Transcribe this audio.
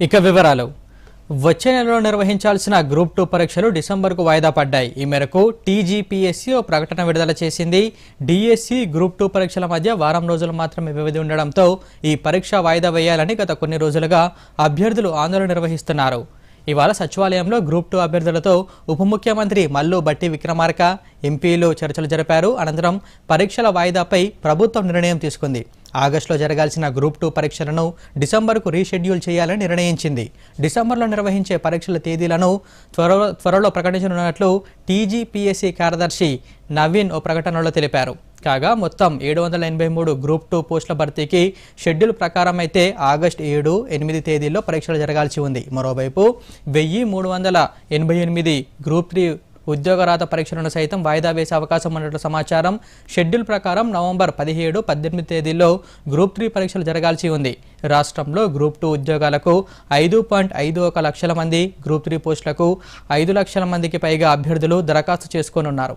ఇక వివరాలు వచ్చే నెలలో నిర్వహించాల్సిన గ్రూప్ 2 పరీక్షలు డిసెంబర్కు వాయిదా పడ్డాయి. ఈ మేరకు టీజీపీఎస్సీ ఓ ప్రకటన విడుదల చేసింది. డిఎస్సి గ్రూప్ 2 పరీక్షల మధ్య వారం రోజులు మాత్రమే వ్యవధి ఉండడంతో ఈ పరీక్ష వాయిదా వేయాలని గత కొన్ని రోజులుగా అభ్యర్థులు ఆందోళన నిర్వహిస్తున్నారు. ఇవాళ సచివాలయంలో గ్రూప్ 2 అభ్యర్థులతో ఉప ముఖ్యమంత్రి మల్లు బట్టి విక్రమార్క, ఎంపీలు చర్చలు జరిపారు. అనంతరం పరీక్షల వాయిదాపై ప్రభుత్వం నిర్ణయం తీసుకుంది. ఆగస్టులో జరగాల్సిన గ్రూప్ 2 పరీక్షలను డిసెంబర్కు రీషెడ్యూల్ చేయాలని నిర్ణయించింది. డిసెంబర్లో నిర్వహించే పరీక్షల తేదీలను త్వరలో ప్రకటించనున్నట్లు టీజీపీఎస్సీ కార్యదర్శి నవీన్ ఓ ప్రకటనలో తెలిపారు. కాగా మొత్తం 783 గ్రూప్ 2 పోస్టుల భర్తీకి షెడ్యూల్ ప్రకారం అయితే ఆగస్టు 7, 8 తేదీల్లో పరీక్షలు జరగాల్సి ఉంది. మరోవైపు 1388 గ్రూప్ 3 ఉద్యోగరాత పరీక్షలను సైతం వాయిదా వేసే అవకాశం ఉన్నట్లు సమాచారం. షెడ్యూల్ ప్రకారం నవంబర్ 17, 18 తేదీల్లో గ్రూప్ 3 పరీక్షలు జరగాల్సి ఉంది. రాష్ట్రంలో గ్రూప్ 2 ఉద్యోగాలకు 5.51 లక్షల మంది, గ్రూప్ 3 పోస్టులకు 5 లక్షల మందికి పైగా అభ్యర్థులు దరఖాస్తు చేసుకోనున్నారు.